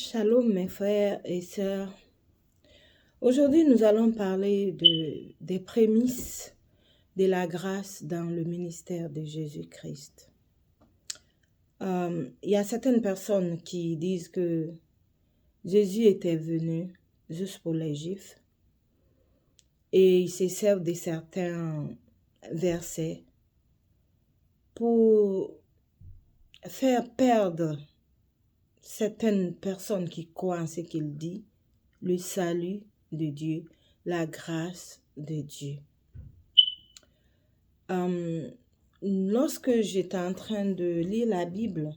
Shalom mes frères et sœurs. Aujourd'hui, nous allons parler des prémices de la grâce dans le ministère de Jésus-Christ. Il y a certaines personnes qui disent que Jésus était venu juste pour les Juifs et ils se servent de certains versets pour faire perdre certaines personnes qui croient en ce qu'il dit, le salut de Dieu, la grâce de Dieu. Lorsque j'étais en train de lire la Bible,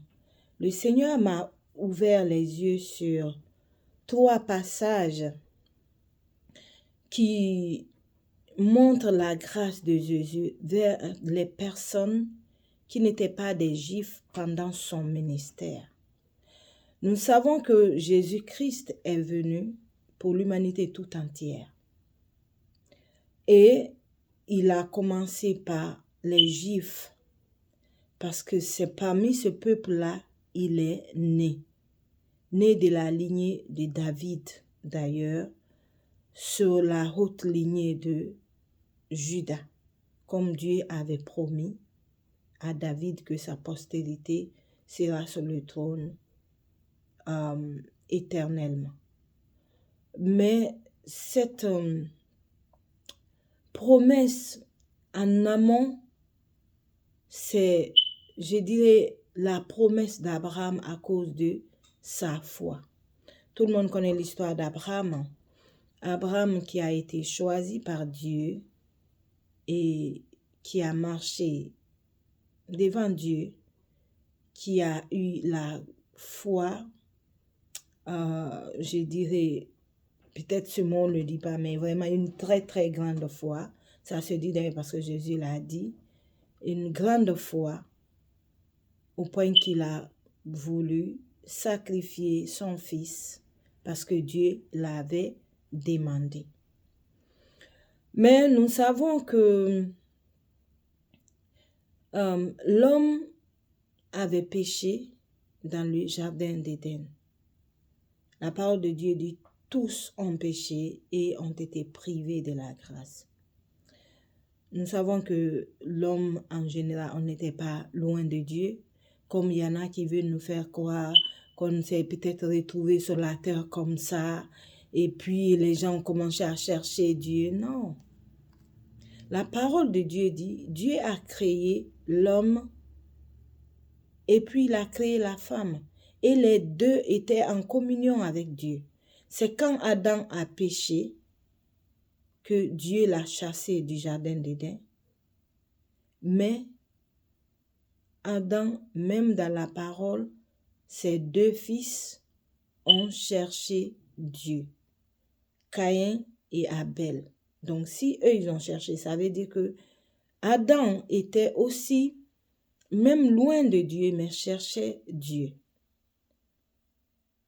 le Seigneur m'a ouvert les yeux sur 3 passages qui montrent la grâce de Jésus vers les personnes qui n'étaient pas des Juifs pendant son ministère. Nous savons que Jésus-Christ est venu pour l'humanité tout entière. Et il a commencé par les Juifs, parce que c'est parmi ce peuple-là, il est né. Né de la lignée de David, d'ailleurs, sur la haute lignée de Juda, comme Dieu avait promis à David que sa postérité sera sur le trône éternellement. Mais cette promesse en amont, c'est, je dirais, la promesse d'Abraham à cause de sa foi. Tout le monde connaît l'histoire d'Abraham. Abraham qui a été choisi par Dieu et qui a marché devant Dieu, qui a eu la foi, je dirais, peut-être ce mot ne le dit pas, mais vraiment une très très grande foi. Ça se dit d'ailleurs parce que Jésus l'a dit. Une grande foi au point qu'il a voulu sacrifier son fils parce que Dieu l'avait demandé. Mais nous savons que l'homme avait péché dans le jardin d'Éden. La parole de Dieu dit: tous ont péché et ont été privés de la grâce. Nous savons que l'homme, en général, on n'était pas loin de Dieu, comme il y en a qui veulent nous faire croire qu'on s'est peut-être retrouvé sur la terre comme ça, et puis les gens ont commencé à chercher Dieu. Non. La parole de Dieu dit: Dieu a créé l'homme et puis il a créé la femme. Et les deux étaient en communion avec Dieu. C'est quand Adam a péché que Dieu l'a chassé du jardin d'Éden. Mais Adam, même dans la parole, ses 2 fils ont cherché Dieu, Caïn et Abel. Donc si eux ils ont cherché, ça veut dire que Adam était aussi même loin de Dieu, mais cherchait Dieu.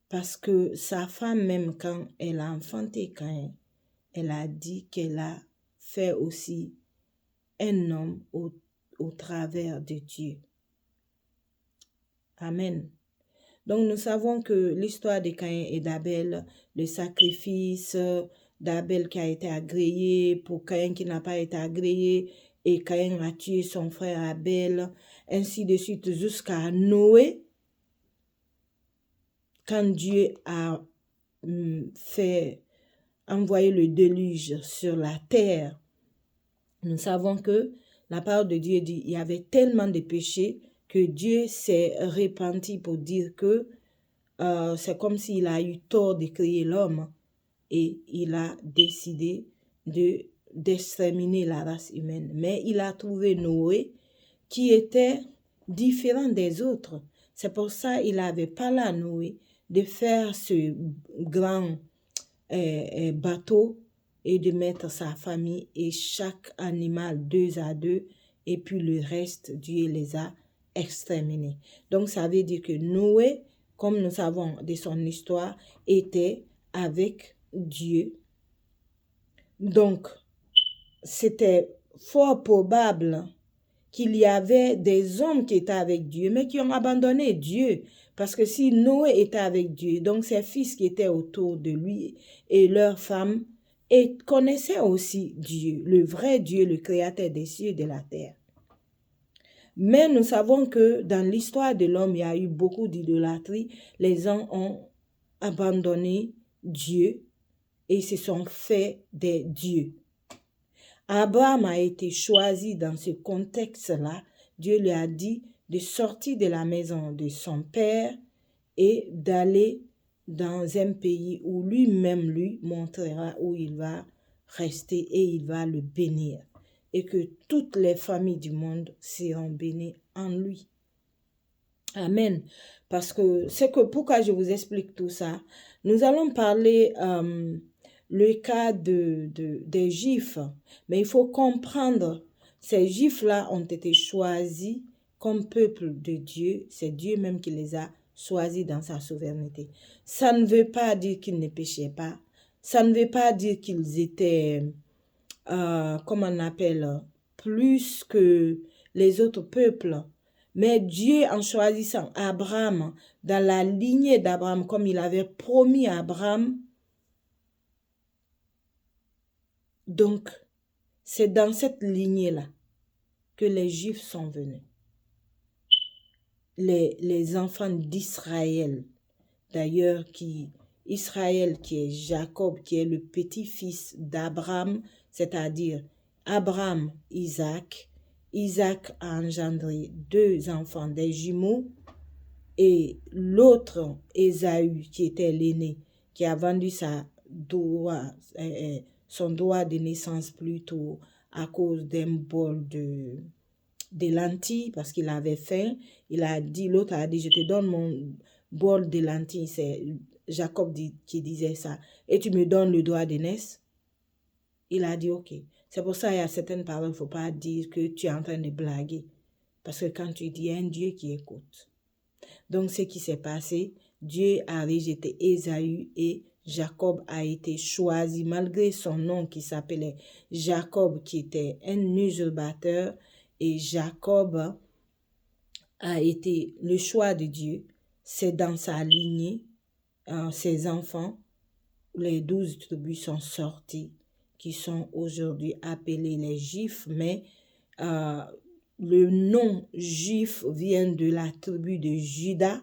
Parce que sa femme, même quand elle a enfanté Caïn, elle a dit qu'elle a fait aussi un homme au travers de Dieu. Amen. Donc nous savons que l'histoire de Caïn et d'Abel, le sacrifice d'Abel qui a été agréé pour Caïn qui n'a pas été agréé, et Caïn a tué son frère Abel, ainsi de suite jusqu'à Noé, quand Dieu a envoyé le déluge sur la terre. Nous savons que la parole de Dieu dit qu'il y avait tellement de péchés que Dieu s'est repenti pour dire que c'est comme s'il a eu tort de créer l'homme et il a décidé d'exterminer la race humaine. Mais il a trouvé Noé qui était différent des autres. C'est pour ça qu'il avait parlé à Noé de faire ce grand bateau et de mettre sa famille et chaque animal 2 à 2, et puis le reste, Dieu les a exterminés. Donc ça veut dire que Noé, comme nous savons de son histoire, était avec Dieu. Donc c'était fort probable qu'il y avait des hommes qui étaient avec Dieu, mais qui ont abandonné Dieu. Parce que si Noé était avec Dieu, donc ses fils qui étaient autour de lui et leurs femmes et connaissaient aussi Dieu, le vrai Dieu, le créateur des cieux et de la terre. Mais nous savons que dans l'histoire de l'homme, il y a eu beaucoup d'idolâtrie. Les gens ont abandonné Dieu et se sont fait des dieux. Abraham a été choisi dans ce contexte-là. Dieu lui a dit de sortir de la maison de son père et d'aller dans un pays où lui-même lui montrera où il va rester et il va le bénir. Et que toutes les familles du monde seront bénies en lui. Amen. Parce que pourquoi je vous explique tout ça. Nous allons parler le cas des Juifs. Mais il faut comprendre, ces Juifs-là ont été choisis comme peuple de Dieu. C'est Dieu même qui les a choisis dans sa souveraineté. Ça ne veut pas dire qu'ils ne péchaient pas. Ça ne veut pas dire qu'ils étaient, comment on appelle, plus que les autres peuples. Mais Dieu, en choisissant Abraham, dans la lignée d'Abraham, comme il avait promis à Abraham, donc, c'est dans cette lignée-là que les Juifs sont venus. Les enfants d'Israël, d'ailleurs, Israël qui est Jacob, qui est le petit-fils d'Abraham, c'est-à-dire Abraham, Isaac. Isaac a engendré 2 enfants, des jumeaux, et l'autre, Ésaü, qui était l'aîné, qui a vendu son droit de naissance plutôt à cause d'un bol de lentilles, parce qu'il avait faim. L'autre a dit, je te donne mon bol de lentilles, c'est Jacob qui disait ça, et tu me donnes le droit de naissance. Il a dit, ok. C'est pour ça qu'il y a certaines paroles, il ne faut pas dire que tu es en train de blaguer. Parce que quand tu dis, il y a un Dieu qui écoute. Donc, ce qui s'est passé, Dieu a rejeté Ésaü et Jacob a été choisi, malgré son nom qui s'appelait Jacob, qui était un usurpateur. Et Jacob a été le choix de Dieu. C'est dans sa lignée, ses enfants, les 12 tribus sont sortis, qui sont aujourd'hui appelés les Juifs, mais le nom Juif vient de la tribu de Juda,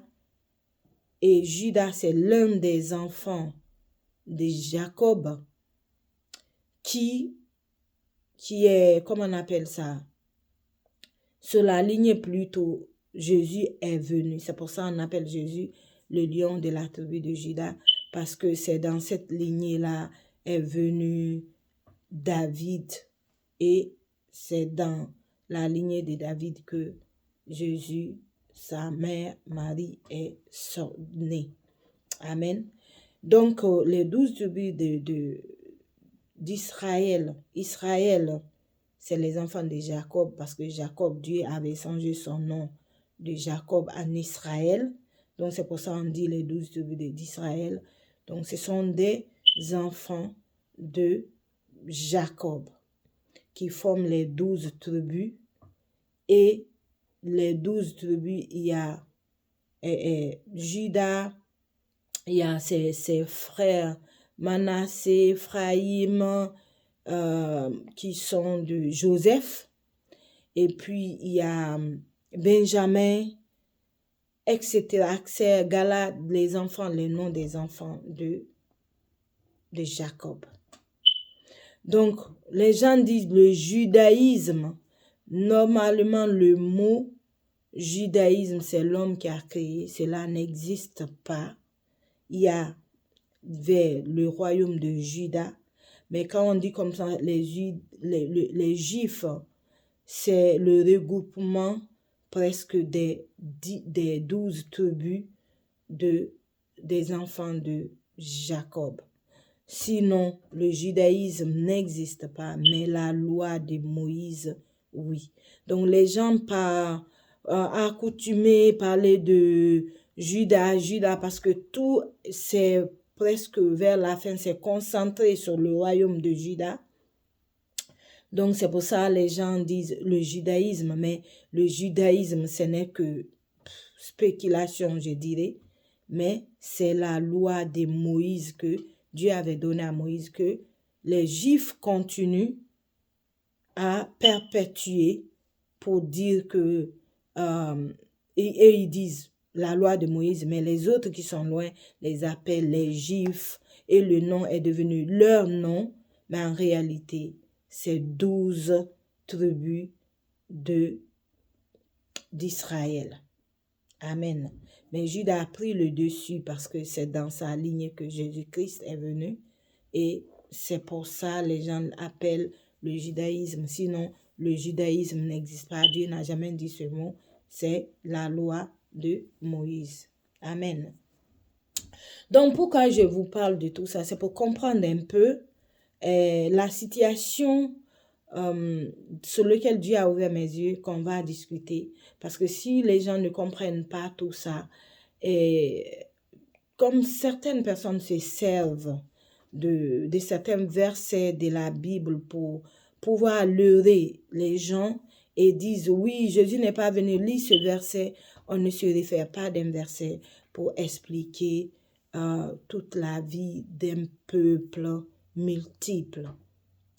et Juda, c'est l'un des enfants de Jacob, qui est, comment on appelle ça, sur la lignée plutôt, Jésus est venu. C'est pour ça qu'on appelle Jésus le lion de la tribu de Juda, parce que c'est dans cette lignée-là est venu David, et c'est dans la lignée de David que Jésus, sa mère Marie, est née. Amen. Donc, les 12 tribus d'Israël, Israël, c'est les enfants de Jacob, parce que Jacob, Dieu avait changé son nom de Jacob en Israël. Donc, c'est pour ça qu'on dit les 12 tribus d'Israël. Donc, ce sont des enfants de Jacob qui forment les 12 tribus. Et les 12 tribus, il y a Juda, il y a ses frères Manassé, Ephraïm, qui sont de Joseph. Et puis, il y a Benjamin, etc. Galade, les enfants, les noms des enfants de Jacob. Donc, les gens disent le judaïsme. Normalement, le mot judaïsme, c'est l'homme qui a créé. Cela n'existe pas. Il y a vers le royaume de Juda. Mais quand on dit comme ça, les Juifs, c'est le regroupement presque des 12 tribus des enfants de Jacob. Sinon, le judaïsme n'existe pas, mais la loi de Moïse, oui. Donc, les gens accoutumés parler de Juda, parce que tout, c'est presque vers la fin, c'est concentré sur le royaume de Juda. Donc, c'est pour ça que les gens disent le judaïsme, mais le judaïsme, ce n'est que spéculation, je dirais, mais c'est la loi de Moïse que Dieu avait donnée à Moïse, que les Juifs continuent à perpétuer pour dire que, et ils disent la loi de Moïse, mais les autres qui sont loin les appellent les Juifs, et le nom est devenu leur nom, mais en réalité, c'est 12 tribus d'Israël. Amen. Mais Judas a pris le dessus parce que c'est dans sa ligne que Jésus-Christ est venu, et c'est pour ça les gens appellent le judaïsme. Sinon, le judaïsme n'existe pas. Dieu n'a jamais dit ce mot. C'est la loi de Moïse. Amen. Donc, pourquoi je vous parle de tout ça? C'est pour comprendre un peu la situation sur laquelle Dieu a ouvert mes yeux, qu'on va discuter. Parce que si les gens ne comprennent pas tout ça, et comme certaines personnes se servent de certains versets de la Bible pour pouvoir leurrer les gens et disent, oui, Jésus n'est pas venu lire ce verset, on ne se réfère pas d'un verset pour expliquer toute la vie d'un peuple multiple.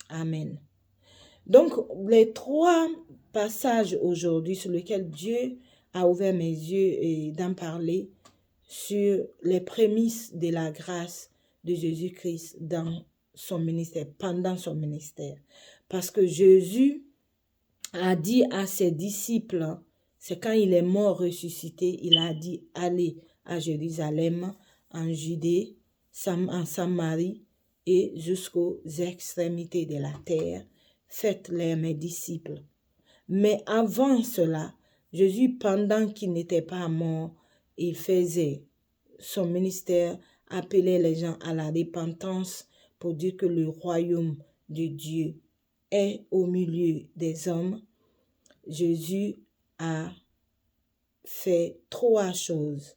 Amen. Donc, les 3 passages aujourd'hui sur lesquels Dieu a ouvert mes yeux et d'en parler sur les prémices de la grâce de Jésus-Christ dans son ministère, pendant son ministère. Parce que Jésus a dit à ses disciples, c'est quand il est mort ressuscité, il a dit, allez à Jérusalem, en Judée, en Samarie et jusqu'aux extrémités de la terre, faites-les mes disciples. Mais avant cela, Jésus, pendant qu'il n'était pas mort, il faisait son ministère, appelait les gens à la repentance pour dire que le royaume de Dieu est au milieu des hommes. Jésus a fait 3 choses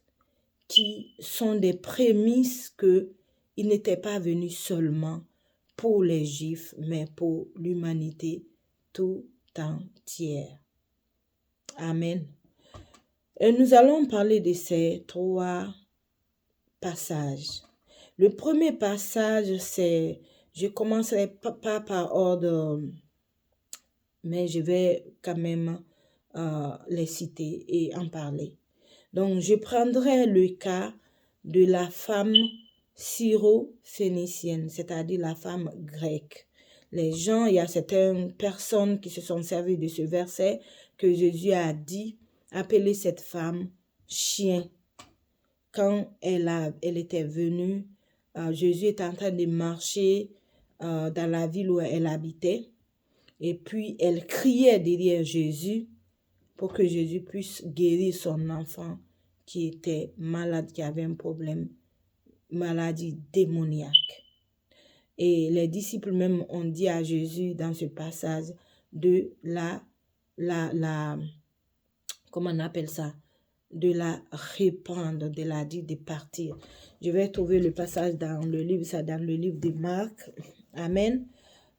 qui sont des prémices que il n'était pas venu seulement pour les Juifs, mais pour l'humanité tout entière. Amen. Et nous allons parler de ces 3 passages. Le premier passage, c'est, je commencerai pas par ordre, mais je vais quand même les citer et en parler. Donc, je prendrai le cas de la femme syro-phénicienne, c'est-à-dire la femme grecque. Les gens, il y a certaines personnes qui se sont servies de ce verset que Jésus a dit, appelez cette femme chien. Quand elle était venue, Jésus était en train de marcher dans la ville où elle habitait, et puis elle criait derrière Jésus pour que Jésus puisse guérir son enfant qui était malade, qui avait un problème, maladie démoniaque. Et les disciples même ont dit à Jésus dans ce passage de comment on appelle ça? De la répandre, de la dire de partir. Je vais trouver le passage dans le livre, ça dans le livre de Marc. Amen.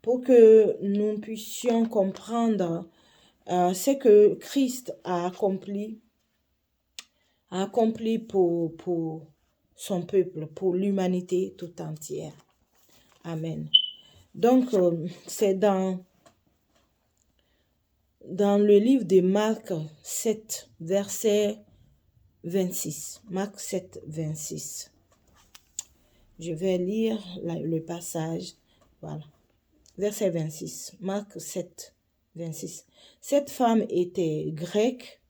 Pour que nous puissions comprendre ce que Christ a accompli pour son peuple, pour l'humanité tout entière. Amen. Donc, c'est dans le livre de Marc 7, verset 26. Marc 7, 26. Je vais lire le passage. Voilà. Verset 26. Marc 7, 26. Cette femme était grecque,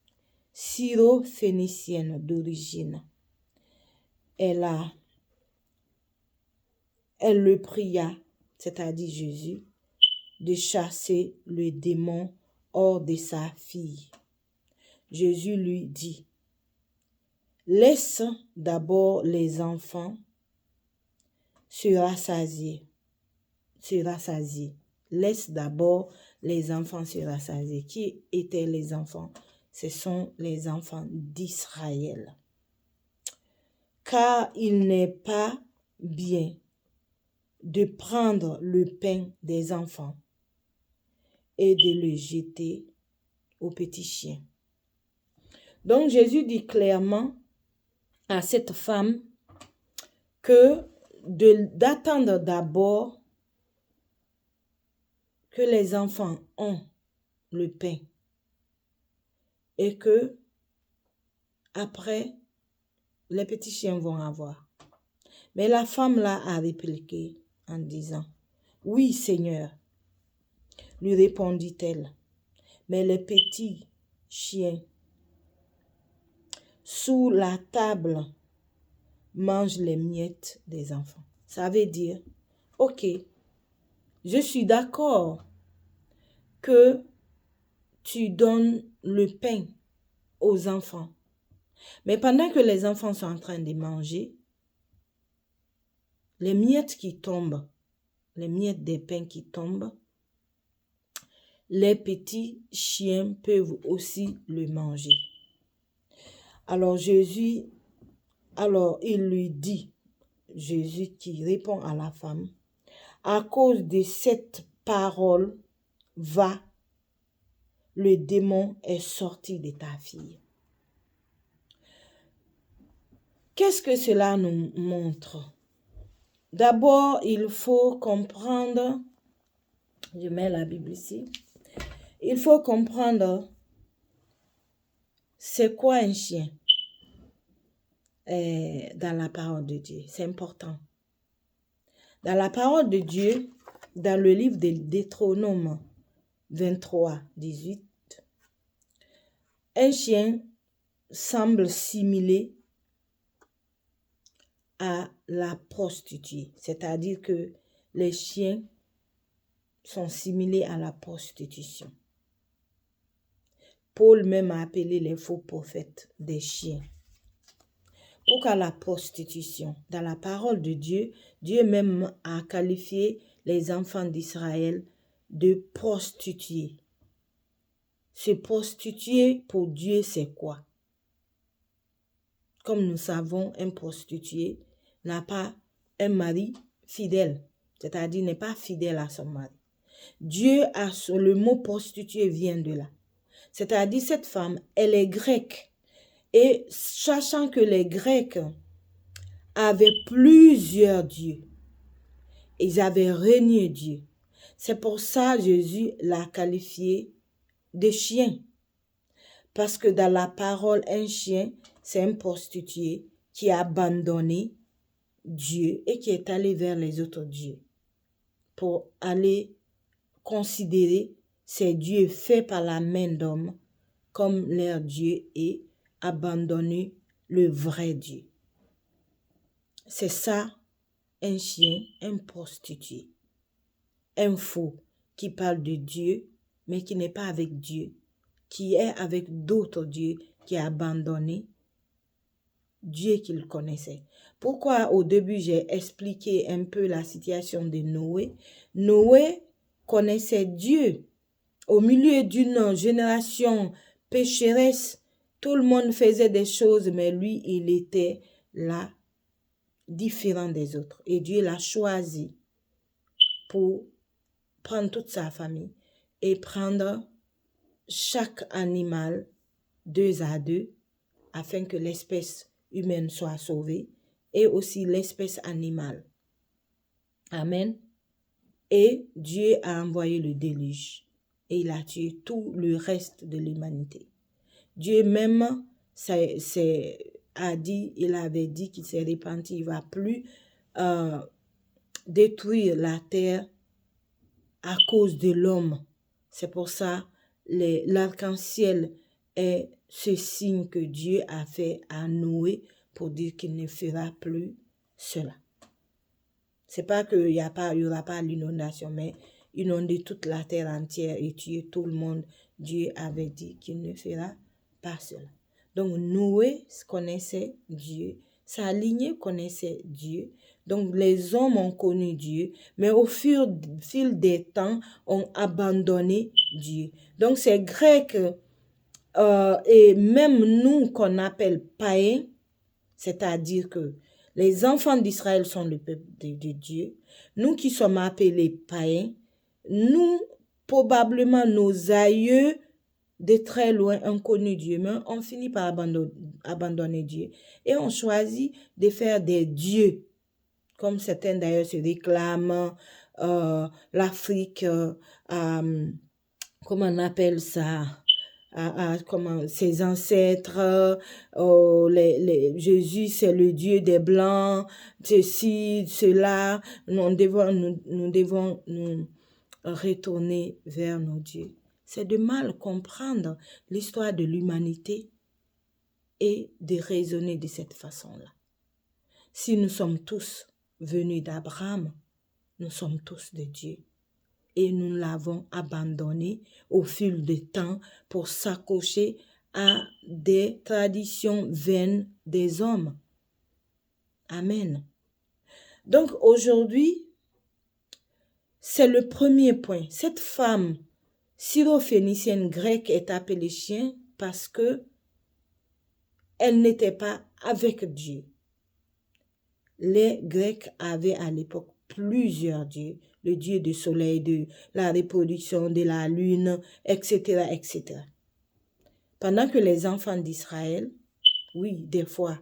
syro-phénicienne d'origine. Elle le pria, c'est-à-dire Jésus, de chasser le démon hors de sa fille. Jésus lui dit, laisse d'abord les enfants se rassasier. Laisse d'abord les enfants se rassasier. Qui étaient les enfants? Ce sont les enfants d'Israël. Car il n'est pas bien de prendre le pain des enfants et de le jeter aux petits chiens. Donc Jésus dit clairement à cette femme que d'attendre d'abord que les enfants ont le pain et que après les petits chiens vont avoir. Mais la femme là a répliqué en disant, oui Seigneur, lui répondit-elle, mais les petits chiens sous la table mangent les miettes des enfants. Ça veut dire, ok, je suis d'accord que tu donnes le pain aux enfants. Mais pendant que les enfants sont en train de manger, les miettes qui tombent, les miettes des pains qui tombent, les petits chiens peuvent aussi le manger. Alors il lui dit, Jésus qui répond à la femme, à cause de cette parole, va, le démon est sorti de ta fille. Qu'est-ce que cela nous montre? D'abord, il faut comprendre, je mets la Bible ici, il faut comprendre c'est quoi un chien dans la parole de Dieu. C'est important. Dans la parole de Dieu, dans le livre de Deutéronome 23, 18, un chien semble similaire à la prostituée. C'est-à-dire que les chiens sont similaires à la prostitution. Paul même a appelé les faux prophètes des chiens. Pourquoi la prostitution? Dans la parole de Dieu, Dieu même a qualifié les enfants d'Israël de prostituées. Se prostituer pour Dieu, c'est quoi? Comme nous savons, un prostitué n'a pas un mari fidèle, c'est-à-dire n'est pas fidèle à son mari. Le mot prostituée vient de là. C'est-à-dire cette femme, elle est grecque. Et sachant que les Grecs avaient plusieurs dieux, ils avaient régné Dieu. C'est pour ça que Jésus l'a qualifié de chien. Parce que dans la parole, un chien, c'est un prostitué qui a abandonné Dieu et qui est allé vers les autres dieux pour aller considérer ces dieux faits par la main d'homme comme leur Dieu et abandonner le vrai Dieu. C'est ça, un chien, un prostitué, un faux qui parle de Dieu, mais qui n'est pas avec Dieu, qui est avec d'autres dieux, qui a abandonné Dieu qu'il connaissait. Pourquoi au début j'ai expliqué un peu la situation de Noé? Noé connaissait Dieu. Au milieu d'une génération pécheresse, tout le monde faisait des choses, mais lui, il était là, différent des autres. Et Dieu l'a choisi pour prendre toute sa famille et prendre chaque animal 2 à 2 afin que l'espèce humaine soit sauvée et aussi l'espèce animale. Amen. Et Dieu a envoyé le déluge et il a tué tout le reste de l'humanité. Dieu même il avait dit qu'il s'est repenti, il ne va plus détruire la terre à cause de l'homme. C'est pour ça l'arc-en-ciel est ce signe que Dieu a fait à Noé pour dire qu'il ne fera plus cela. C'est pas qu'il n'y aura pas l'inondation, mais inonder toute la terre entière et tuer tout le monde. Dieu avait dit qu'il ne fera pas cela. Donc Noé connaissait Dieu, sa lignée connaissait Dieu. Donc les hommes ont connu Dieu, mais au fil des temps, ont abandonné Dieu. Donc ces Grecs et même nous qu'on appelle païens, c'est-à-dire que les enfants d'Israël sont le peuple de Dieu. Nous qui sommes appelés païens, nous, probablement nos aïeux de très loin un connu Dieu, mais on finit par abandonner Dieu. Et on choisit de faire des dieux, comme certains d'ailleurs se réclament, l'Afrique, comment on appelle ça, comment, ses ancêtres, Jésus c'est le Dieu des Blancs, ceci, cela, nous devons nous retourner vers nos dieux. C'est de mal comprendre l'histoire de l'humanité et de raisonner de cette façon-là. Si nous sommes tous venus d'Abraham, nous sommes tous des dieux. Et nous l'avons abandonné au fil du temps pour s'accrocher à des traditions vaines des hommes. Amen. Donc aujourd'hui, c'est le premier point. Cette femme syrophénicienne grecque est appelée chien parce que elle n'était pas avec Dieu. Les Grecs avaient à l'époque plusieurs dieux, le dieu du soleil, de la reproduction, de la lune, etc., etc. Pendant que les enfants d'Israël, oui, des fois,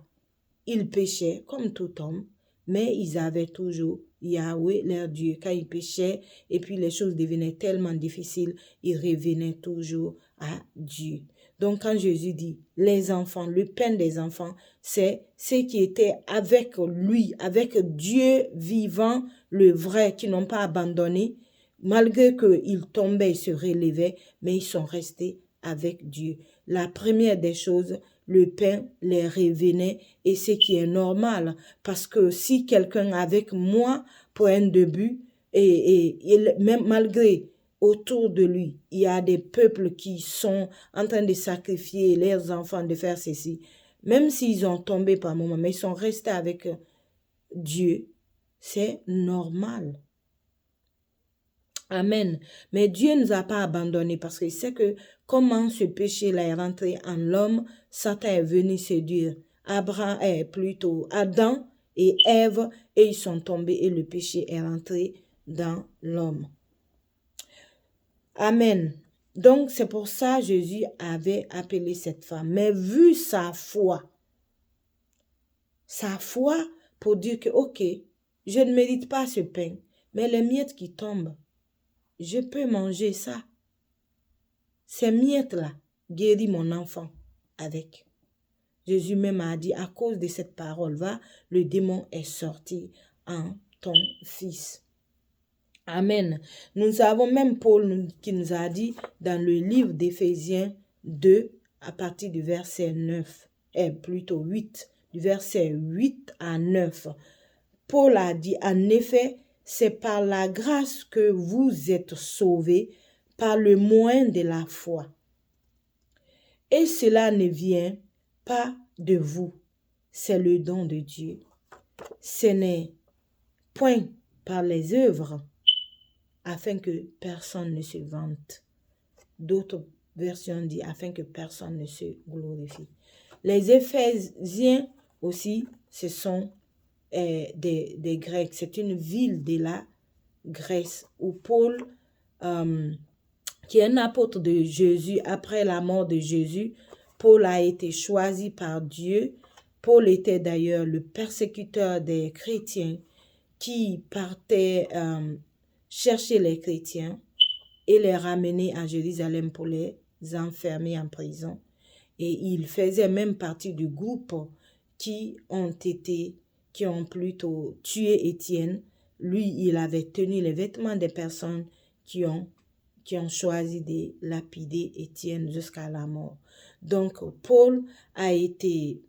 ils péchaient comme tout homme, mais ils avaient toujours Yahweh, leur Dieu. Quand ils péchaient et puis les choses devenaient tellement difficiles, ils revenaient toujours à Dieu. Donc quand Jésus dit les enfants, le pain des enfants, c'est ceux qui étaient avec lui, avec Dieu vivant, le vrai, qui n'ont pas abandonné, malgré qu'ils tombaient, ils se relevaient, mais ils sont restés avec Dieu. La première des choses, le pain les revenait et ce qui est normal parce que si quelqu'un avec moi pour un début et même malgré autour de lui, il y a des peuples qui sont en train de sacrifier leurs enfants, de faire ceci, même s'ils ont tombé par moment, mais ils sont restés avec Dieu, c'est normal. Amen. Mais Dieu ne nous a pas abandonnés parce qu'il sait que comment ce péché-là est rentré en l'homme, Satan est venu séduire Adam et Ève et ils sont tombés et le péché est rentré dans l'homme. Amen. Donc c'est pour ça que Jésus avait appelé cette femme. Mais vu sa foi pour dire que ok, je ne mérite pas ce pain, mais les miettes qui tombent, je peux manger ça. Ces miettes-là guérit mon enfant avec. Jésus même a dit, à cause de cette parole-là, le démon est sorti en ton fils. Amen. Nous avons même Paul qui nous a dit dans le livre d'Éphésiens 2, à partir du verset 9, plutôt 8, du verset 8 à 9. Paul a dit, en effet, c'est par la grâce que vous êtes sauvés par le moyen de la foi. Et cela ne vient pas de vous, c'est le don de Dieu. Ce n'est point par les œuvres, afin que personne ne se vante. D'autres versions disent afin que personne ne se glorifie. Les Éphésiens aussi, ce sont des Grecs. C'est une ville de la Grèce où Paul, qui est un apôtre de Jésus, après la mort de Jésus, Paul a été choisi par Dieu. Paul était d'ailleurs le persécuteur des chrétiens qui partait chercher les chrétiens et les ramener à Jérusalem pour les enfermer en prison. Et il faisait même partie du groupe qui ont plutôt tué Étienne. Lui, il avait tenu les vêtements des personnes qui ont choisi de lapider Étienne jusqu'à la mort. Donc, Paul a été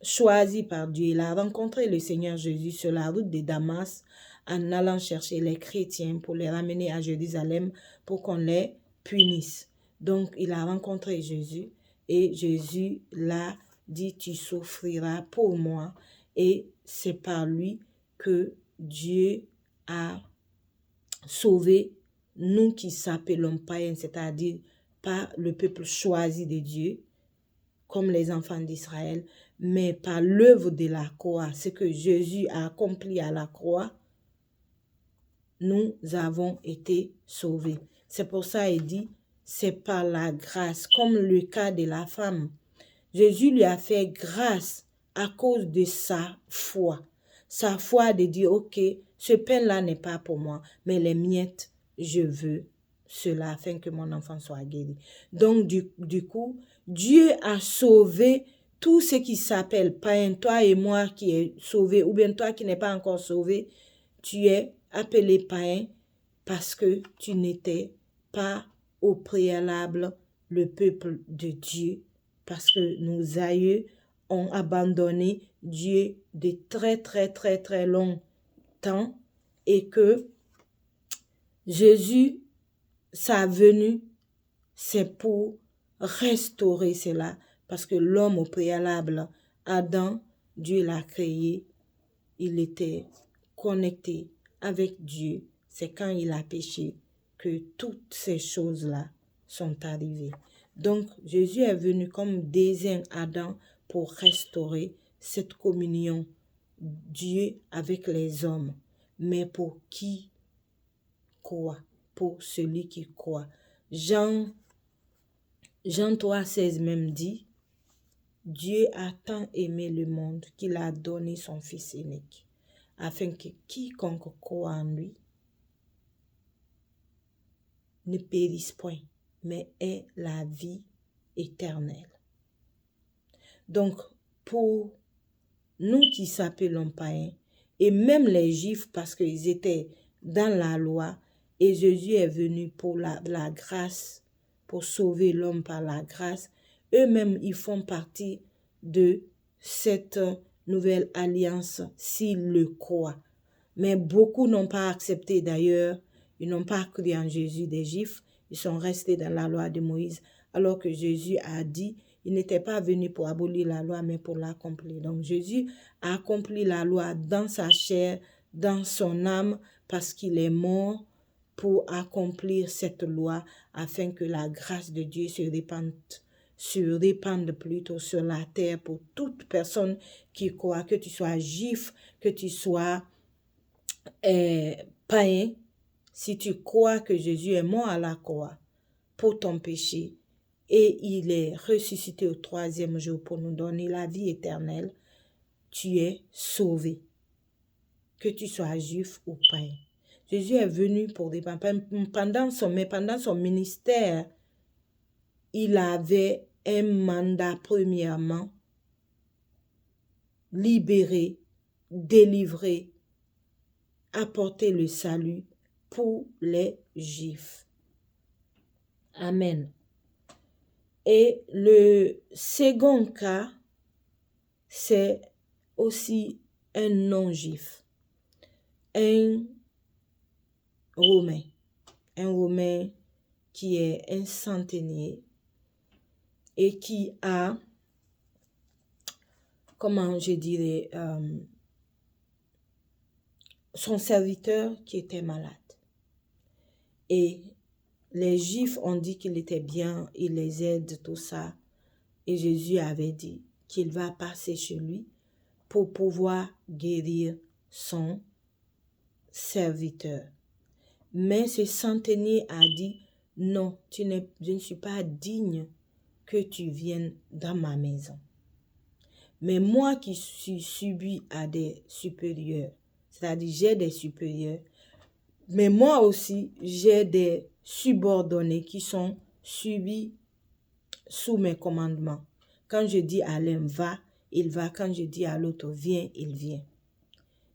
choisi par Dieu. Il a rencontré le Seigneur Jésus sur la route de Damas en allant chercher les chrétiens pour les ramener à Jérusalem pour qu'on les punisse. Donc, il a rencontré Jésus et Jésus l'a dit, tu souffriras pour moi. Et c'est par lui que Dieu a sauvé nous qui s'appelons païens, c'est-à-dire pas le peuple choisi de Dieu, comme les enfants d'Israël, mais par l'œuvre de la croix, ce que Jésus a accompli à la croix, nous avons été sauvés. C'est pour ça qu'il dit, c'est par la grâce, comme le cas de la femme. Jésus lui a fait grâce à cause de sa foi. Sa foi de dire, ok, ce pain-là n'est pas pour moi, mais les miettes, je veux cela afin que mon enfant soit guéri. Donc, du coup, Dieu a sauvé tout ce qui s'appelle païen. Toi et moi qui est sauvé, ou bien toi qui n'es pas encore sauvé, tu es appelé païen parce que tu n'étais pas au préalable le peuple de Dieu, parce que nos aïeux ont abandonné Dieu de très, très, très, très long temps et que Jésus, sa venue, c'est pour restaurer cela, parce que l'homme au préalable, Adam, Dieu l'a créé, il était connecté avec Dieu. C'est quand il a péché que toutes ces choses-là sont arrivées. Donc, Jésus est venu comme deuxième Adam pour restaurer cette communion Dieu avec les hommes. Mais pour qui croit? Pour celui qui croit. Jean 3,16 même dit, Dieu a tant aimé le monde qu'il a donné son Fils unique, afin que quiconque croit en lui ne périsse point, mais ait la vie éternelle. Donc, pour nous qui s'appelons païens, et même les Juifs, parce qu'ils étaient dans la loi, et Jésus est venu pour la grâce, pour sauver l'homme par la grâce, eux-mêmes, ils font partie de cette nouvelle alliance s'ils le croient. Mais beaucoup n'ont pas accepté d'ailleurs, ils n'ont pas cru en Jésus des Juifs, ils sont restés dans la loi de Moïse, alors que Jésus a dit, il n'était pas venu pour abolir la loi, mais pour l'accomplir. Donc Jésus a accompli la loi dans sa chair, dans son âme, parce qu'il est mort pour accomplir cette loi, afin que la grâce de Dieu se répande plutôt sur la terre pour toute personne qui croit, que tu sois juif, que tu sois païen. Si tu crois que Jésus est mort à la croix pour ton péché et il est ressuscité au 3e jour pour nous donner la vie éternelle, tu es sauvé, que tu sois juif ou païen. Jésus est venu pour des pendant son ministère, il avait un mandat premièrement, libérer, délivrer, apporter le salut pour les Juifs. Amen. Et le second cas, c'est aussi un non-juif, un Romain qui est un centenier et qui a, comment je dirais, son serviteur qui était malade. Et les Juifs ont dit qu'il était bien, il les aide, tout ça. Et Jésus avait dit qu'il va passer chez lui pour pouvoir guérir son serviteur. Mais ce centenier a dit, non, je ne suis pas digne que tu viennes dans ma maison. Mais moi qui suis soumis à des supérieurs, c'est-à-dire j'ai des supérieurs, mais moi aussi j'ai des subordonnés qui sont suivis sous mes commandements. Quand je dis à l'un va, il va. Quand je dis à l'autre viens, il vient.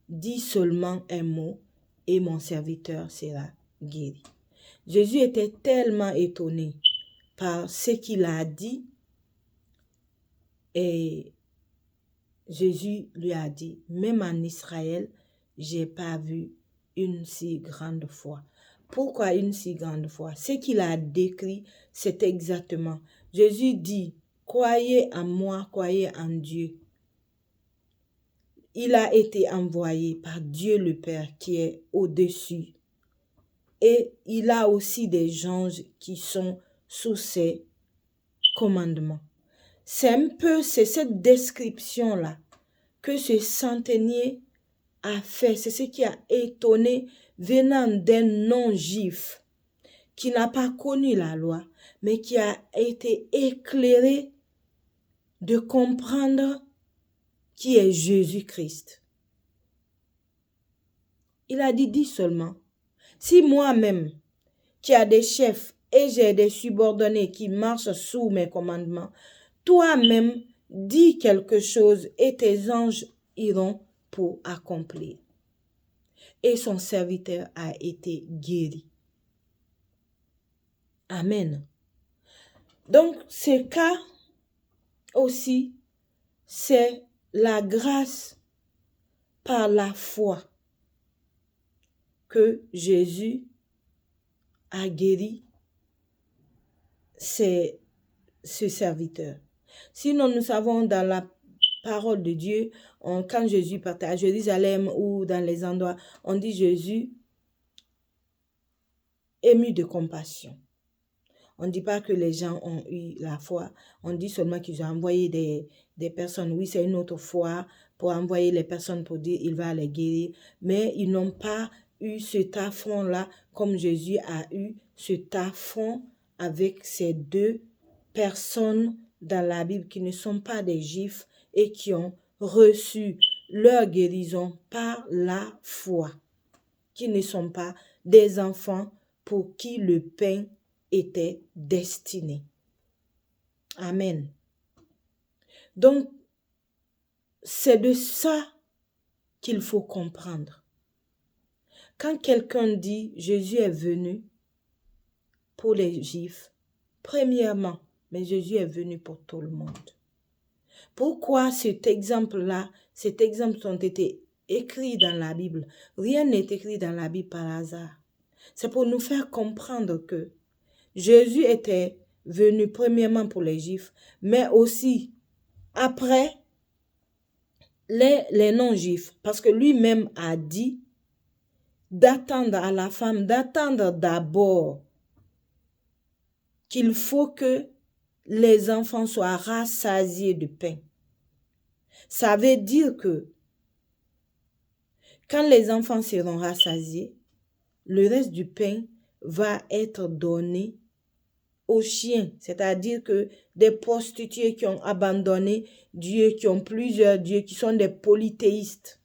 Dis seulement un mot et mon serviteur sera guéri. Jésus était tellement étonné par ce qu'il a dit et Jésus lui a dit, même en Israël, j'ai pas vu une si grande foi. Pourquoi une si grande foi? Ce qu'il a décrit, c'est exactement. Jésus dit, croyez en moi, croyez en Dieu. Il a été envoyé par Dieu le Père qui est au-dessus. Et il a aussi des anges qui sont sous ses commandements. C'est cette description-là que ce centenier a fait. C'est ce qui a étonné venant d'un non-juif qui n'a pas connu la loi, mais qui a été éclairé de comprendre qui est Jésus-Christ. Il a dit, dis seulement, si moi-même, qui a des chefs et j'ai des subordonnés qui marchent sous mes commandements, toi-même, dis quelque chose et tes anges iront pour accomplir. Et son serviteur a été guéri. Amen. Donc, ce cas aussi, c'est la grâce par la foi que Jésus a guéri ce serviteur. Sinon, nous savons dans la parole de Dieu, quand Jésus partait à Jérusalem ou dans les endroits, on dit Jésus ému de compassion. On ne dit pas que les gens ont eu la foi, on dit seulement qu'ils ont envoyé des personnes. Oui, c'est une autre foi pour envoyer les personnes pour dire il va les guérir, mais ils n'ont pas eu cet affront-là comme Jésus a eu cet affront avec ces deux personnes dans la Bible qui ne sont pas des Juifs et qui ont reçu leur guérison par la foi, qui ne sont pas des enfants pour qui le pain était destiné. Amen. Donc, c'est de ça qu'il faut comprendre. Quand quelqu'un dit Jésus est venu pour les Juifs, premièrement, mais Jésus est venu pour tout le monde. Pourquoi cet exemple-là, cet exemple ont été écrits dans la Bible? Rien n'est écrit dans la Bible par hasard. C'est pour nous faire comprendre que Jésus était venu premièrement pour les Juifs, mais aussi après les non-Juifs, parce que lui-même a dit d'attendre à la femme, d'attendre d'abord qu'il faut que les enfants soient rassasiés de pain. Ça veut dire que quand les enfants seront rassasiés, le reste du pain va être donné aux chiens, c'est-à-dire que des prostituées qui ont abandonné Dieu, qui ont plusieurs dieux, qui sont des polythéistes.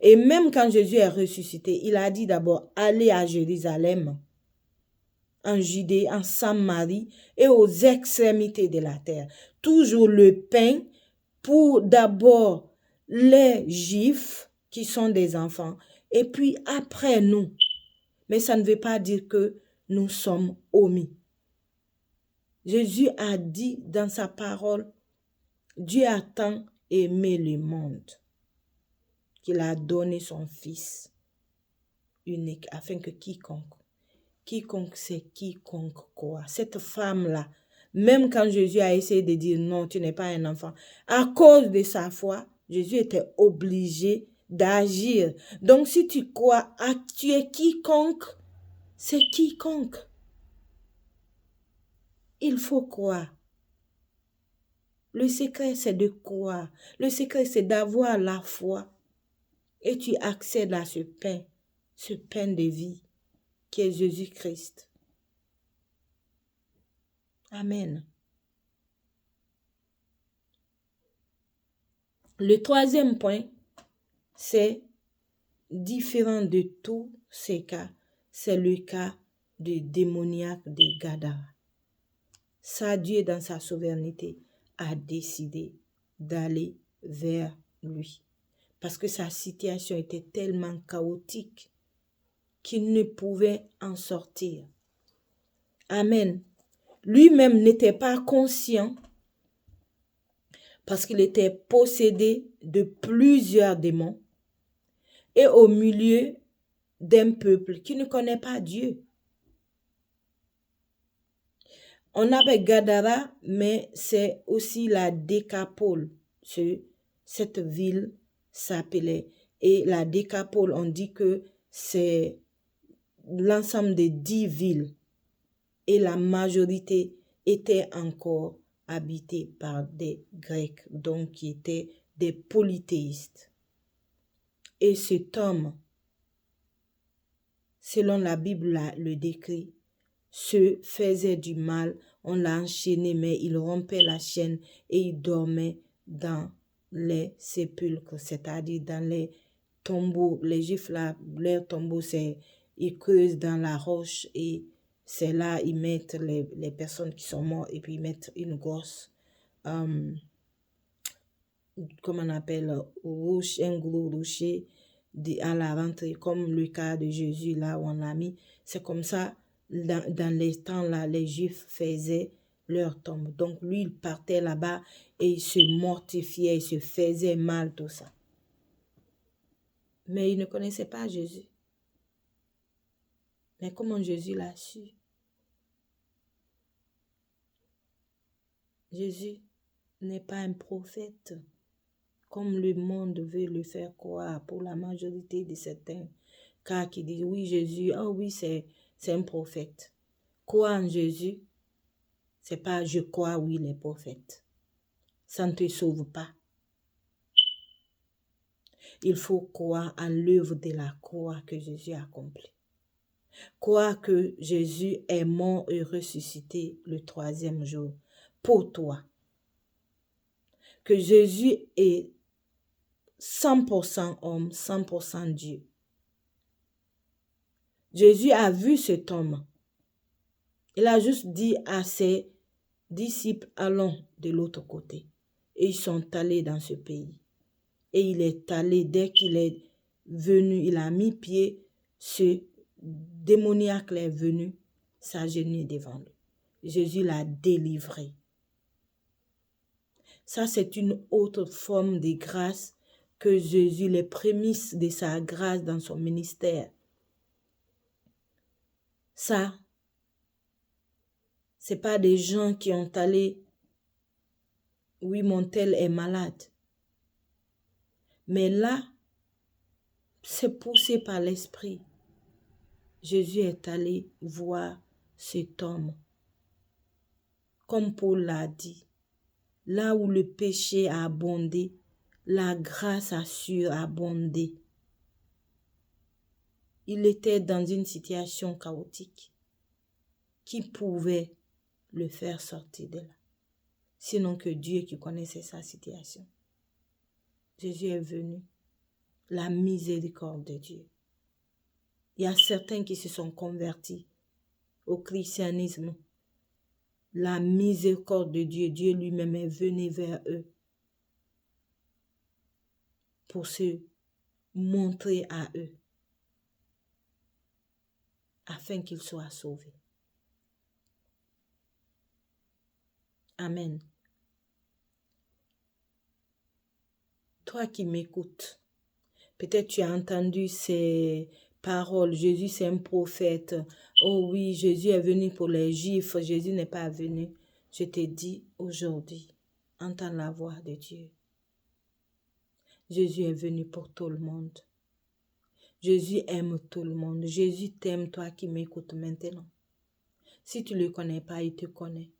Et même quand Jésus est ressuscité, il a dit d'abord, allez à Jérusalem, en Judée, en Samarie et aux extrémités de la terre. Toujours le pain pour d'abord les Juifs qui sont des enfants et puis après nous. Mais ça ne veut pas dire que nous sommes omis. Jésus a dit dans sa parole, Dieu a tant aimé le monde qu'il a donné son Fils unique afin que quiconque c'est quiconque quoi. Cette femme-là, même quand Jésus a essayé de dire non, tu n'es pas un enfant, à cause de sa foi, Jésus était obligé d'agir. Donc si tu crois, tu es quiconque, c'est quiconque. Il faut croire. Le secret, c'est de croire. Le secret, c'est d'avoir la foi. Et tu accèdes à ce pain de vie, qui est Jésus-Christ. Amen. Le troisième point, c'est différent de tous ces cas. C'est le cas du démoniaque de Gadara. Ça, Dieu, dans sa souveraineté, a décidé d'aller vers lui. Parce que sa situation était tellement chaotique qu'il ne pouvait en sortir. Amen. Lui-même n'était pas conscient parce qu'il était possédé de plusieurs démons et au milieu d'un peuple qui ne connaît pas Dieu. On appelle Gadara, mais c'est aussi la Décapole. Cette ville s'appelait. Et la Décapole, on dit que c'est l'ensemble des 10 villes. Et la majorité était encore habitée par des Grecs, donc qui étaient des polythéistes. Et cet homme selon la Bible le décrit, se faisait du mal, on l'a enchaîné, mais il rompait la chaîne et il dormait dans les sépulcres, c'est-à-dire dans les tombeaux. Les Juifs, là, leurs tombeaux, ils creusent dans la roche et c'est là ils mettent les personnes qui sont mortes et puis ils mettent une grosse, comment on appelle, roche, un gros rocher à la rentrée, comme le cas de Jésus là où on l'a mis. C'est comme ça, dans les temps là, les Juifs faisaient leur tombe. Donc lui, il partait là-bas et il se mortifiait, il se faisait mal, tout ça. Mais il ne connaissait pas Jésus. Mais comment Jésus l'a su? Jésus n'est pas un prophète, comme le monde veut le faire croire pour la majorité de certains cas qui disent oui, Jésus, oh oui, c'est un prophète. Croire en Jésus, c'est pas je crois, oui, il est prophète. Ça ne te sauve pas. Il faut croire en l'œuvre de la croix que Jésus a accomplie. Croire que Jésus est mort et ressuscité le 3e jour pour toi. Que Jésus est 100% homme, 100% Dieu. Jésus a vu cet homme. Il a juste dit à ses disciples, allons de l'autre côté. Et ils sont allés dans ce pays. Et il est allé, dès qu'il est venu, il a mis pied, ce démoniaque est venu s'agenouiller devant lui. Jésus l'a délivré. Ça, c'est une autre forme de grâce que Jésus, les prémices de sa grâce dans son ministère. Ça, c'est pas des gens qui ont allé, oui, mon tel est malade. Mais là, c'est poussé par l'Esprit. Jésus est allé voir cet homme. Comme Paul l'a dit, là où le péché a abondé, la grâce a surabondé. Il était dans une situation chaotique qui pouvait le faire sortir de là. Sinon que Dieu qui connaissait sa situation. Jésus est venu. La miséricorde de Dieu. Il y a certains qui se sont convertis au christianisme. La miséricorde de Dieu, Dieu lui-même est venu vers eux pour se montrer à eux afin qu'ils soient sauvés. Amen. Toi qui m'écoutes, peut-être tu as entendu ces paroles. Jésus, c'est un prophète. Oh oui, Jésus est venu pour les Juifs. Jésus n'est pas venu. Je te dis aujourd'hui, entends la voix de Dieu. Jésus est venu pour tout le monde. Jésus aime tout le monde. Jésus t'aime, toi qui m'écoutes maintenant. Si tu ne le connais pas, il te connaît.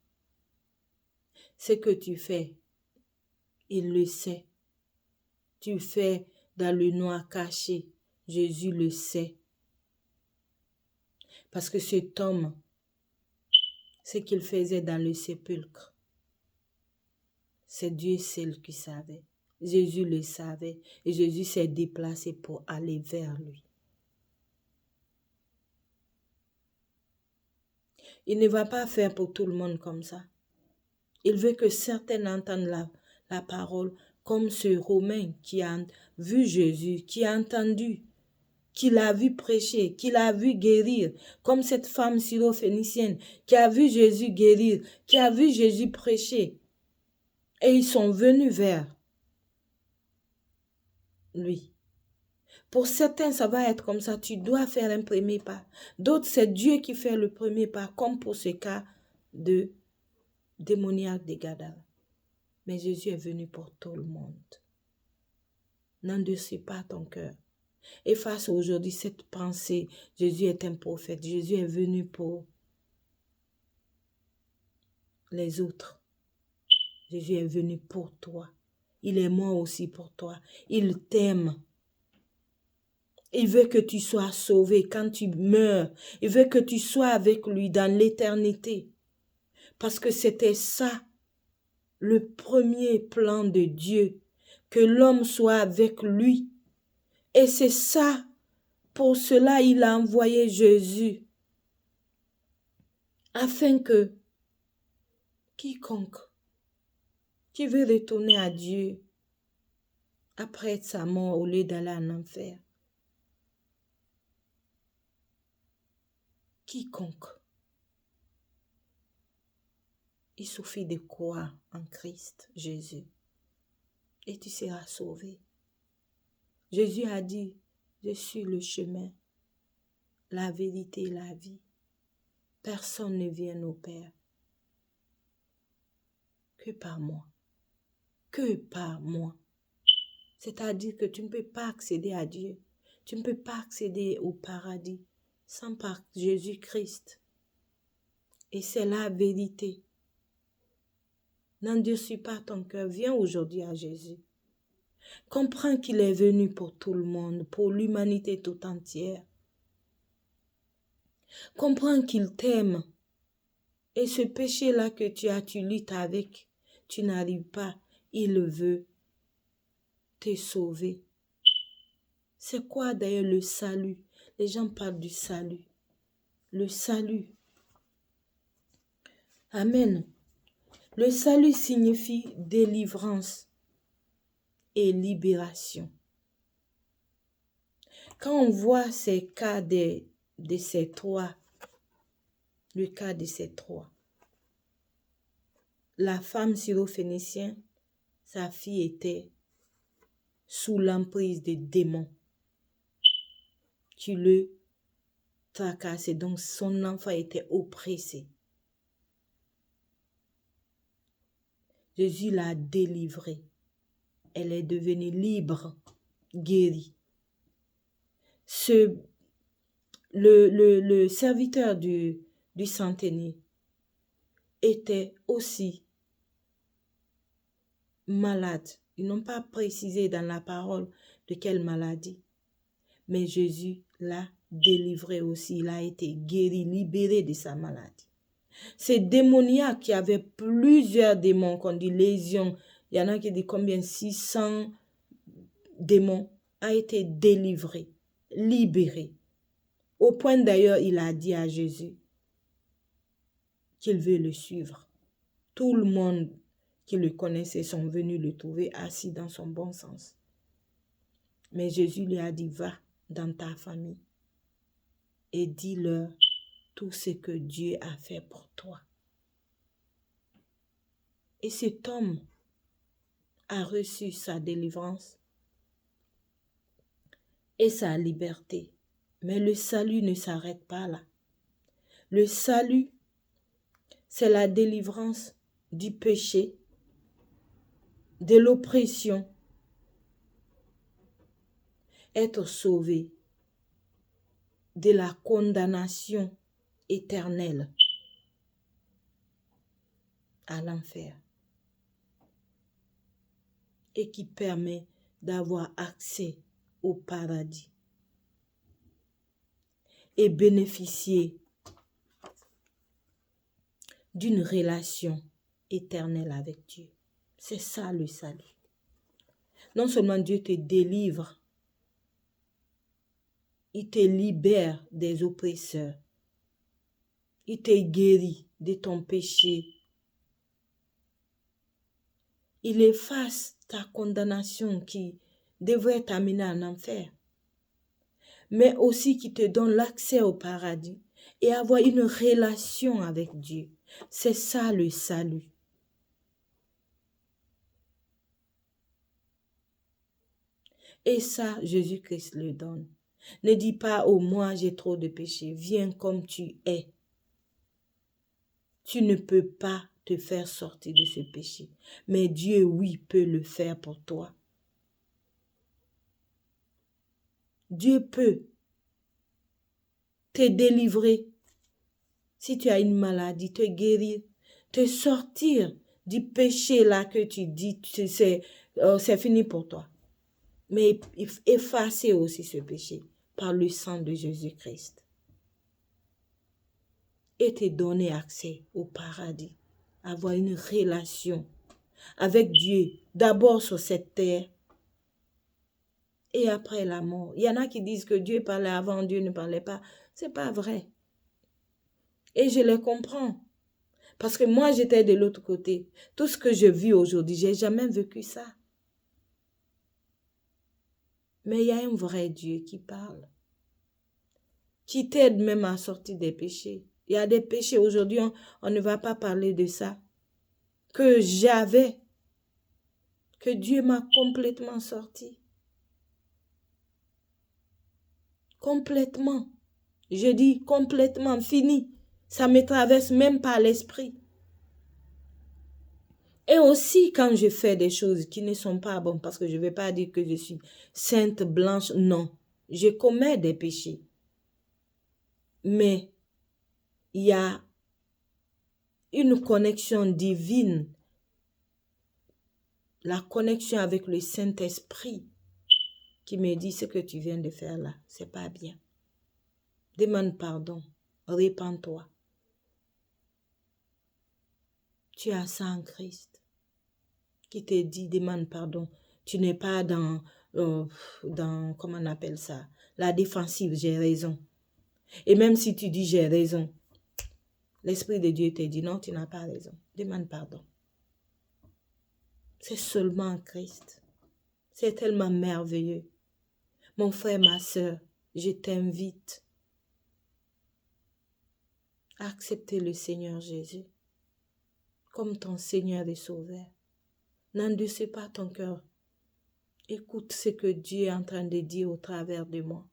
Ce que tu fais, il le sait. Tu fais dans le noir caché, Jésus le sait. Parce que cet homme, ce qu'il faisait dans le sépulcre, c'est Dieu seul qui savait. Jésus le savait et Jésus s'est déplacé pour aller vers lui. Il ne va pas faire pour tout le monde comme ça. Il veut que certains entendent la parole comme ce Romain qui a vu Jésus, qui a entendu, qui l'a vu prêcher, qui l'a vu guérir, comme cette femme syrophénicienne qui a vu Jésus guérir, qui a vu Jésus prêcher. Et ils sont venus vers lui. Pour certains, ça va être comme ça. Tu dois faire un premier pas. D'autres, c'est Dieu qui fait le premier pas, comme pour ce cas de démoniaque de Gadara. Mais Jésus est venu pour tout le monde. N'endurcis pas ton cœur. Efface aujourd'hui cette pensée. Jésus est un prophète. Jésus est venu pour les autres. Jésus est venu pour toi. Il est mort aussi pour toi. Il t'aime. Il veut que tu sois sauvé quand tu meurs. Il veut que tu sois avec lui dans l'éternité. Parce que c'était ça, le premier plan de Dieu, que l'homme soit avec lui. Et c'est ça, pour cela il a envoyé Jésus, afin que quiconque qui veut retourner à Dieu après sa mort au lieu d'aller en enfer, quiconque, il suffit de croire en Christ Jésus et tu seras sauvé. Jésus a dit, je suis le chemin, la vérité et la vie. Personne ne vient au Père que par moi. Que par moi. C'est-à-dire que tu ne peux pas accéder à Dieu. Tu ne peux pas accéder au paradis sans par Jésus-Christ. Et c'est la vérité. N'endurcis pas ton cœur. Viens aujourd'hui à Jésus. Comprends qu'il est venu pour tout le monde, pour l'humanité tout entière. Comprends qu'il t'aime. Et ce péché-là que tu luttes avec, tu n'arrives pas. Il veut te sauver. C'est quoi d'ailleurs le salut? Les gens parlent du salut. Le salut. Amen. Le salut signifie délivrance et libération. Quand on voit ces cas de ces trois, le cas de ces trois, la femme syrophénicienne, sa fille était sous l'emprise des démons qui le tracassaient, donc son enfant était oppressé. Jésus l'a délivrée. Elle est devenue libre, guérie. Le serviteur du centenier était aussi malade. Ils n'ont pas précisé dans la parole de quelle maladie. Mais Jésus l'a délivré aussi. Il a été guéri, libéré de sa maladie. Ces démoniaques qui avaient plusieurs démons, qu'on dit légions, il y en a qui disent combien, 600 démons, a été délivré, libéré. Au point d'ailleurs, il a dit à Jésus qu'il veut le suivre. Tout le monde qui le connaissait sont venus le trouver assis dans son bon sens. Mais Jésus lui a dit, va dans ta famille et dis-leur tout ce que Dieu a fait pour toi. Et cet homme a reçu sa délivrance et sa liberté. Mais le salut ne s'arrête pas là. Le salut, c'est la délivrance du péché, de l'oppression, être sauvé de la condamnation éternelle à l'enfer et qui permet d'avoir accès au paradis et bénéficier d'une relation éternelle avec Dieu. C'est ça le salut. Non seulement Dieu te délivre, il te libère des oppresseurs, il te guérit de ton péché, il efface ta condamnation qui devrait t'amener en enfer, mais aussi qui te donne l'accès au paradis et avoir une relation avec Dieu. C'est ça le salut. Et ça, Jésus-Christ le donne. Ne dis pas, oh moi j'ai trop de péché, viens comme tu es. Tu ne peux pas te faire sortir de ce péché. Mais Dieu, oui, peut le faire pour toi. Dieu peut te délivrer. Si tu as une maladie, te guérir, te sortir du péché là que tu dis, c'est fini pour toi. Mais effacer aussi ce péché par le sang de Jésus-Christ. Et te donner accès au paradis, avoir une relation avec Dieu, d'abord sur cette terre et après la mort. Il y en a qui disent que Dieu parlait avant, Dieu ne parlait pas. C'est pas vrai. Et je les comprends. Parce que moi, j'étais de l'autre côté. Tout ce que je vis aujourd'hui, j'ai jamais vécu ça. Mais il y a un vrai Dieu qui parle, qui t'aide même à sortir des péchés. Il y a des péchés, aujourd'hui, on ne va pas parler de ça, que j'avais, que Dieu m'a complètement sorti. Complètement. Je dis complètement fini. Ça me traverse même pas l'esprit. Et aussi quand je fais des choses qui ne sont pas bonnes, parce que je ne vais pas dire que je suis sainte, blanche, non. Je commets des péchés. Mais il y a une connexion divine, la connexion avec le Saint-Esprit qui me dit ce que tu viens de faire là, c'est pas bien. Demande pardon, répands-toi. Tu as ça en Christ qui te dit demande pardon. Tu n'es pas dans, comment on appelle ça, la défensive, j'ai raison. Et même si tu dis j'ai raison, l'Esprit de Dieu te dit non, tu n'as pas raison. Demande pardon. C'est seulement en Christ. C'est tellement merveilleux. Mon frère, ma soeur, je t'invite à accepter le Seigneur Jésus comme ton Seigneur et Sauveur. N'endurcis pas ton cœur. Écoute ce que Dieu est en train de dire au travers de moi.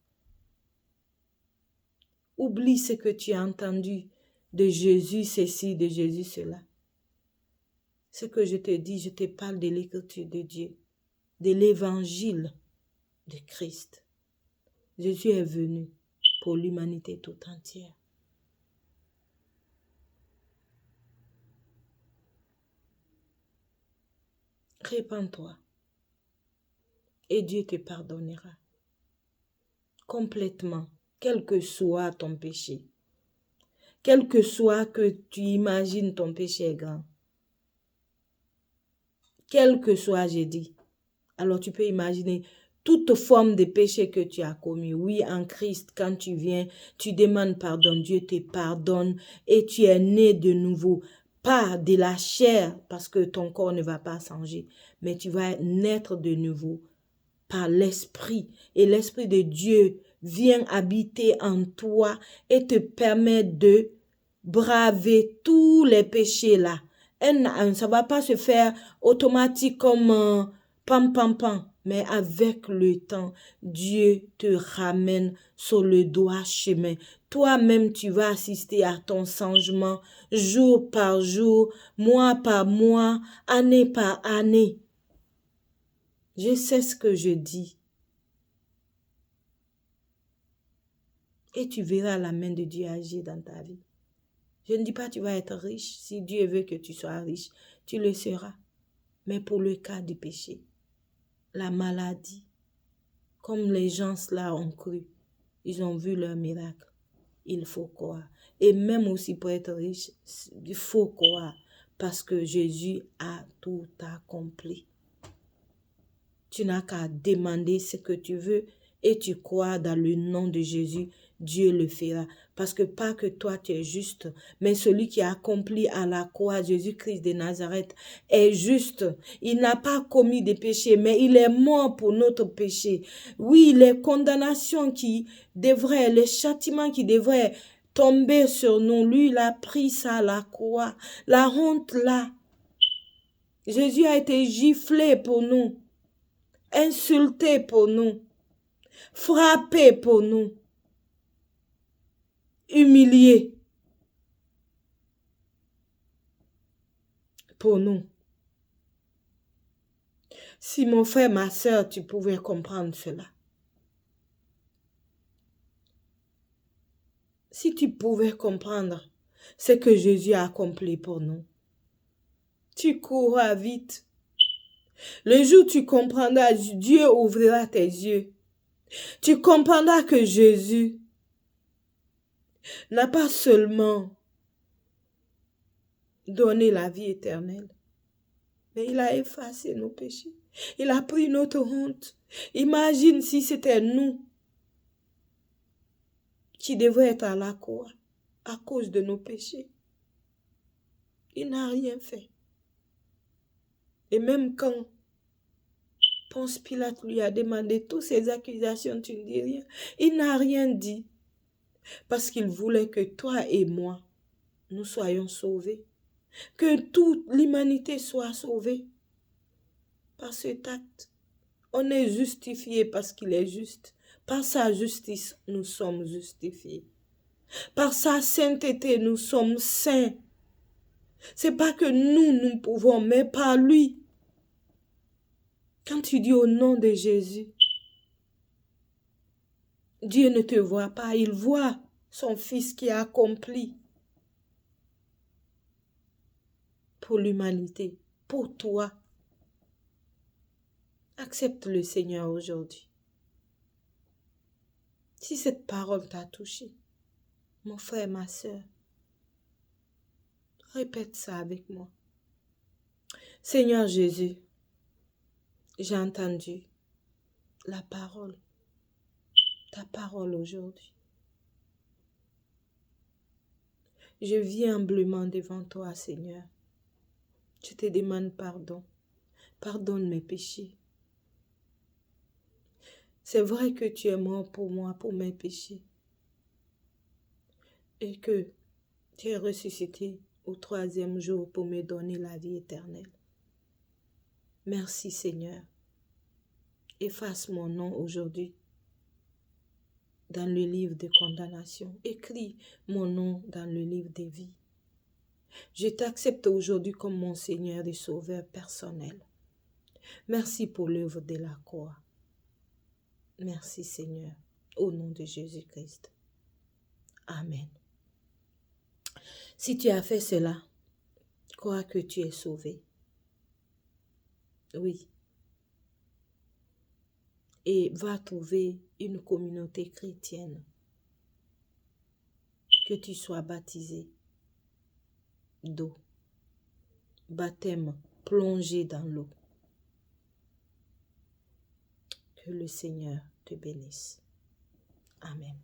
Oublie ce que tu as entendu de Jésus ceci, de Jésus cela. Ce que je te dis, je te parle de l'écriture de Dieu, de l'évangile de Christ. Jésus est venu pour l'humanité tout entière. Répands-toi et Dieu te pardonnera complètement, quel que soit ton péché. Quel que soit que tu imagines ton péché est grand. Quel que soit, j'ai dit. Alors tu peux imaginer toute forme de péché que tu as commis. Oui, en Christ, quand tu viens, tu demandes pardon, Dieu te pardonne et tu es né de nouveau. Pas de la chair, parce que ton corps ne va pas changer, mais tu vas naître de nouveau par l'Esprit. Et l'Esprit de Dieu vient habiter en toi et te permet de braver tous les péchés là. Ça ne va pas se faire automatique comme pam pam pam. Mais avec le temps, Dieu te ramène sur le droit chemin. Toi-même, tu vas assister à ton changement jour par jour, mois par mois, année par année. Je sais ce que je dis. Et tu verras la main de Dieu agir dans ta vie. Je ne dis pas que tu vas être riche. Si Dieu veut que tu sois riche, tu le seras. Mais pour le cas du péché, la maladie, comme les gens là ont cru, ils ont vu leur miracle. Il faut croire. Et même aussi pour être riche, il faut croire. Parce que Jésus a tout accompli. Tu n'as qu'à demander ce que tu veux et tu crois dans le nom de Jésus, Dieu le fera. Parce que pas que toi tu es juste, mais celui qui a accompli à la croix, Jésus-Christ de Nazareth, est juste. Il n'a pas commis de péché, mais il est mort pour notre péché. Oui, les condamnations qui devraient, les châtiments qui devraient tomber sur nous, lui, il a pris ça à la croix. La honte là. Jésus a été giflé pour nous, insulté pour nous, frappé pour nous, humilié pour nous. Si mon frère, ma soeur, tu pouvais comprendre cela. Si tu pouvais comprendre ce que Jésus a accompli pour nous, tu courras vite. Le jour où tu comprendras, Dieu ouvrira tes yeux. Tu comprendras que Jésus n'a pas seulement donné la vie éternelle, mais il a effacé nos péchés. Il a pris notre honte. Imagine si c'était nous qui devions être à la croix à cause de nos péchés. Il n'a rien fait. Et même quand Ponce Pilate lui a demandé toutes ces accusations, tu ne dis rien. Il n'a rien dit parce qu'il voulait que toi et moi, nous soyons sauvés. Que toute l'humanité soit sauvée par cet acte. On est justifié parce qu'il est juste. Par sa justice, nous sommes justifiés. Par sa sainteté, nous sommes saints. C'est pas que nous pouvons, mais par lui. Quand tu dis au nom de Jésus, Dieu ne te voit pas, il voit son Fils qui a accompli pour l'humanité, pour toi. Accepte le Seigneur aujourd'hui. Si cette parole t'a touché, mon frère, ma soeur, répète ça avec moi. Seigneur Jésus, j'ai entendu la parole, ta parole aujourd'hui. Je viens humblement devant toi, Seigneur. Je te demande pardon. Pardonne mes péchés. C'est vrai que tu es mort pour moi, pour mes péchés. Et que tu es ressuscité au 3e jour pour me donner la vie éternelle. Merci Seigneur. Efface mon nom aujourd'hui dans le livre de condamnation. Écris mon nom dans le livre de vie. Je t'accepte aujourd'hui comme mon Seigneur et Sauveur personnel. Merci pour l'œuvre de la croix. Merci Seigneur, au nom de Jésus-Christ. Amen. Si tu as fait cela, crois que tu es sauvé. Oui. Et va trouver une communauté chrétienne. Que tu sois baptisé d'eau. Baptême plongé dans l'eau. Que le Seigneur te bénisse. Amen.